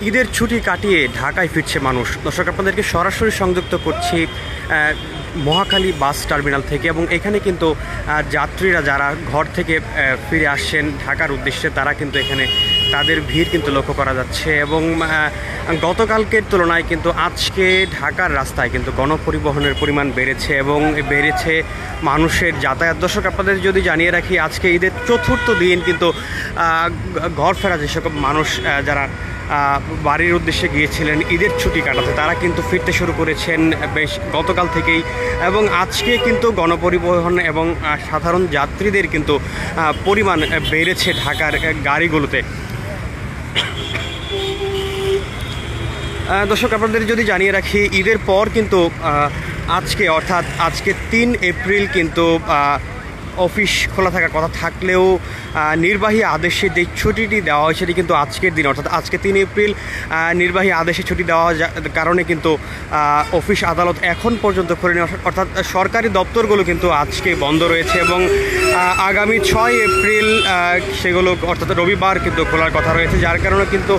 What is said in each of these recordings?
ঈদের ছুটি কাটিয়ে ঢাকায় ফিরছে মানুষ। দর্শক, আপনাদেরকে সরাসরি সংযুক্ত করছি মহাখালী বাস টার্মিনাল থেকে, এবং এখানে কিন্তু যাত্রীরা যারা ঘর থেকে ফিরে আসছেন ঢাকার উদ্দেশ্যে, তারা কিন্তু এখানে তাদের ভিড় কিন্তু লক্ষ্য করা যাচ্ছে। এবং গতকালকের তুলনায় কিন্তু আজকে ঢাকার রাস্তায় কিন্তু গণপরিবহনের পরিমাণ বেড়েছে এবং বেড়েছে মানুষের যাতায়াত। দর্শক, আপনাদের যদি জানিয়ে রাখি, আজকে ঈদের চতুর্থ দিন কিন্তু ঘর ফেরা যে সকল মানুষ যারা বাড়ির উদ্দেশ্যে গিয়েছিলেন ঈদের ছুটি কাটাতে, তারা কিন্তু ফিরতে শুরু করেছেন বেশ গতকাল থেকেই। এবং আজকে কিন্তু গণপরিবহন এবং সাধারণ যাত্রীদের কিন্তু পরিমাণ বেড়েছে ঢাকার গাড়িগুলোতে। দর্শক, আপনাদের যদি জানিয়ে রাখি, ঈদের পর কিন্তু আজকে অর্থাৎ আজকে 3 এপ্রিল কিন্তু অফিস খোলা থাকার কথা থাকলেও নির্বাহী আদেশে যে ছুটিটি দেওয়া হয় সেটি কিন্তু আজকের দিন, অর্থাৎ আজকে 3 এপ্রিল নির্বাহী আদেশে ছুটি দেওয়া কারণে কিন্তু অফিস আদালত এখন পর্যন্ত খোলেনি, অর্থাৎ সরকারি দপ্তরগুলো কিন্তু আজকে বন্ধ রয়েছে। এবং আগামী 6 এপ্রিল সেগুলো অর্থাৎ রবিবার কিন্তু খোলার কথা রয়েছে, যার কারণে কিন্তু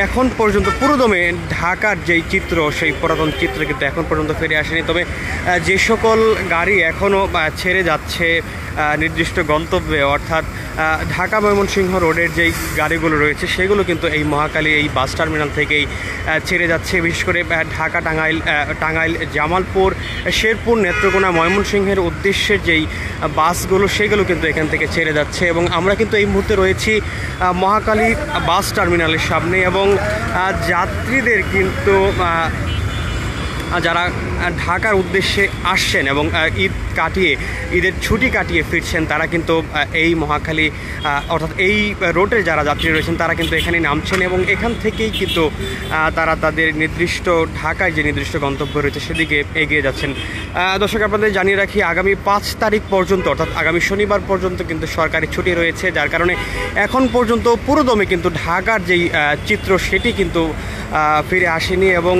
এখন পর্যন্ত পুরোদমে ঢাকার যেই চিত্র, সেই পুরাতন চিত্র কিন্তু এখন পর্যন্ত ফিরে আসেনি। তবে যে সকল গাড়ি এখনও ছেড়ে যাচ্ছে নির্দিষ্ট গন্তব্যে, অর্থাৎ ঢাকা ময়মনসিংহ রোডের যেই গাড়িগুলো রয়েছে সেগুলো কিন্তু এই মহাখালী এই বাস টার্মিনাল থেকেই ছেড়ে যাচ্ছে। বিশেষ করে ঢাকা, টাঙ্গাইল, জামালপুর, শেরপুর, নেত্রকোনা, ময়মনসিংহের উদ্দেশ্যে যেই বাসগুলো সেগুলো কিন্তু এখান থেকে ছেড়ে যাচ্ছে। এবং আমরা কিন্তু এই মুহূর্তে রয়েছি মহাখালী বাস টার্মিনালের সামনে, এবং যাত্রীদের কিন্তু যারা ঢাকার উদ্দেশ্যে আসছেন এবং ঈদের ছুটি কাটিয়ে ফিরছেন, তারা কিন্তু এই মহাখালী অর্থাৎ এই রোডে যারা যাত্রী রয়েছেন তারা কিন্তু এখানে নামছেন এবং এখান থেকেই কিন্তু তারা তাদের নির্দিষ্ট ঢাকায় যে নির্দিষ্ট গন্তব্য রয়েছে সেদিকে এগিয়ে যাচ্ছেন। দর্শক, আপনাদের জানিয়ে রাখি, আগামী 5 তারিখ পর্যন্ত অর্থাৎ আগামী শনিবার পর্যন্ত কিন্তু সরকারি ছুটি রয়েছে, যার কারণে এখন পর্যন্ত পুরোদমে কিন্তু ঢাকার যেই চিত্র সেটি কিন্তু ফিরে আসেনি। এবং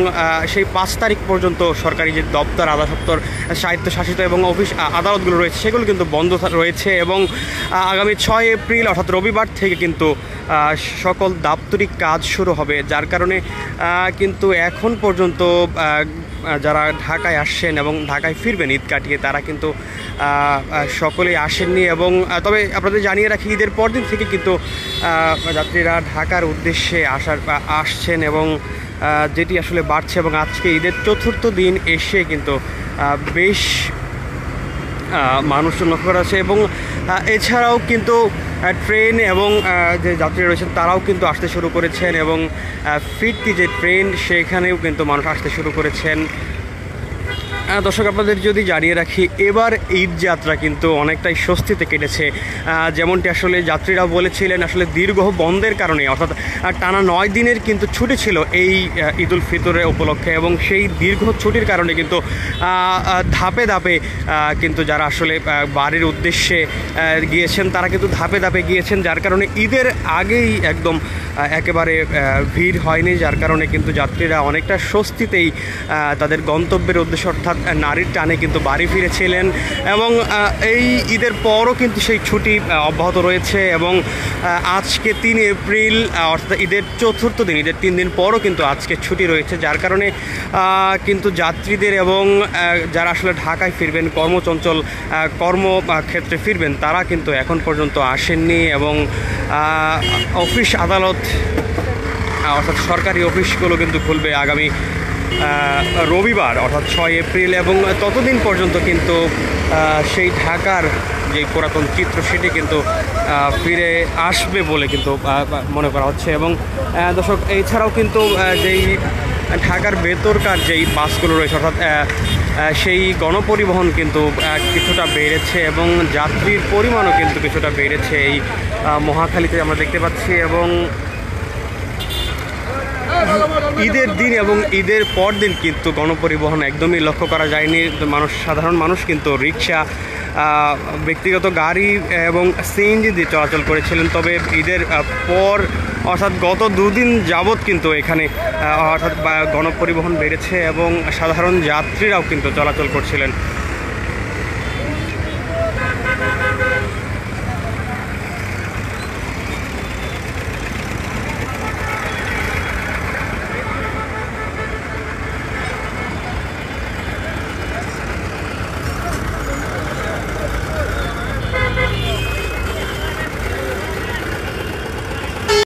সেই 5 তারিখ পর্যন্ত সরকারি যে দপ্তর, আধা দপ্তর, স্বায়ত্তশাসিত এবং অফিস আদালতগুলো রয়েছে সেগুলো কিন্তু বন্ধ রয়েছে। এবং আগামী 6 এপ্রিল অর্থাৎ রবিবার থেকে কিন্তু সকল দাপ্তরিক কাজ শুরু হবে, যার কারণে কিন্তু এখন পর্যন্ত যারা ঢাকায় আসছেন এবং ঢাকায় ফিরবেন ঈদ কাটিয়ে, তারা কিন্তু সকলেই আসেননি। এবং তবে আপনাদের জানিয়ে রাখি, ঈদের পরদিন থেকে কিন্তু যাত্রীরা ঢাকার উদ্দেশ্যে আসছেন এবং যেটি আসলে বাড়ছে। এবং আজকে ঈদের চতুর্থ দিন এসে কিন্তু বেশ মানুষজন লক্ষ্য করা আছে। এবং এছাড়াও কিন্তু ট্রেন এবং যে যাত্রীরা রয়েছেন তারাও কিন্তু আসতে শুরু করেছেন, এবং ফিরতি যে ট্রেন সেখানেও কিন্তু মানুষ আসতে শুরু করেছেন। দর্শক, আপনাদের যদি জানিয়ে রাখি, এবার ঈদ যাত্রা কিন্তু অনেকটাই স্বস্তিতে কেটেছে। যেমনটি আসলে যাত্রীরা বলেছিলেন, আসলে দীর্ঘ বন্ধের কারণে অর্থাৎ টানা 9 দিনের কিন্তু ছুটি ছিল এই ঈদ উল ফিতরের উপলক্ষে, এবং সেই দীর্ঘ ছুটির কারণে কিন্তু ধাপে ধাপে কিন্তু যারা আসলে বাড়ির উদ্দেশ্যে গিয়েছেন তারা কিন্তু ধাপে ধাপে গিয়েছেন, যার কারণে ঈদের আগেই একদম একেবারে ভিড় হয়নি, যার কারণে কিন্তু যাত্রীরা অনেকটা স্বস্তিতেই তাদের গন্তব্যের উদ্দেশ্যে অর্থাৎ নারীর টানে কিন্তু বাড়ি ফিরেছিলেন। এবং এই ঈদের পরও কিন্তু সেই ছুটি অব্যাহত রয়েছে। এবং আজকে 3 এপ্রিল অর্থাৎ ঈদের চতুর্থ দিন, ঈদের 3 দিন পরও কিন্তু আজকে ছুটি রয়েছে, যার কারণে কিন্তু যাত্রীদের এবং যারা আসলে ঢাকায় ফিরবেন, কর্মচঞ্চল কর্মক্ষেত্রে ফিরবেন, তারা কিন্তু এখন পর্যন্ত আসেননি। এবং অফিস আদালত অর্থাৎ সরকারি অফিসগুলো কিন্তু খুলবে আগামী রবিবার অর্থাৎ 6 এপ্রিল, এবং ততদিন পর্যন্ত কিন্তু সেই ঢাকার যে পুরাতন চিত্র সেটি কিন্তু ফিরে আসবে বলে কিন্তু মনে করা হচ্ছে। এবং দর্শক, এছাড়াও কিন্তু যেই ঢাকার ভেতরকার যেই বাসগুলো রয়েছে অর্থাৎ সেই গণপরিবহন কিন্তু কিছুটা বেড়েছে এবং যাত্রীর পরিমাণও কিন্তু কিছুটা বেড়েছে এই মহাখালীতে আমরা দেখতে পাচ্ছি। এবং ঈদের দিন এবং ঈদের পর দিন কিন্তু গণপরিবহন একদমই লক্ষ্য করা যায়নি। সাধারণ মানুষ কিন্তু রিক্সা, ব্যক্তিগত গাড়ি এবং সিএনজি দিয়ে চলাচল করেছিলেন। তবে ঈদের পর অর্থাৎ গত 2 দিন যাবৎ কিন্তু এখানে অর্থাৎ গণপরিবহন বেড়েছে এবং সাধারণ যাত্রীরাও কিন্তু চলাচল করছিলেন।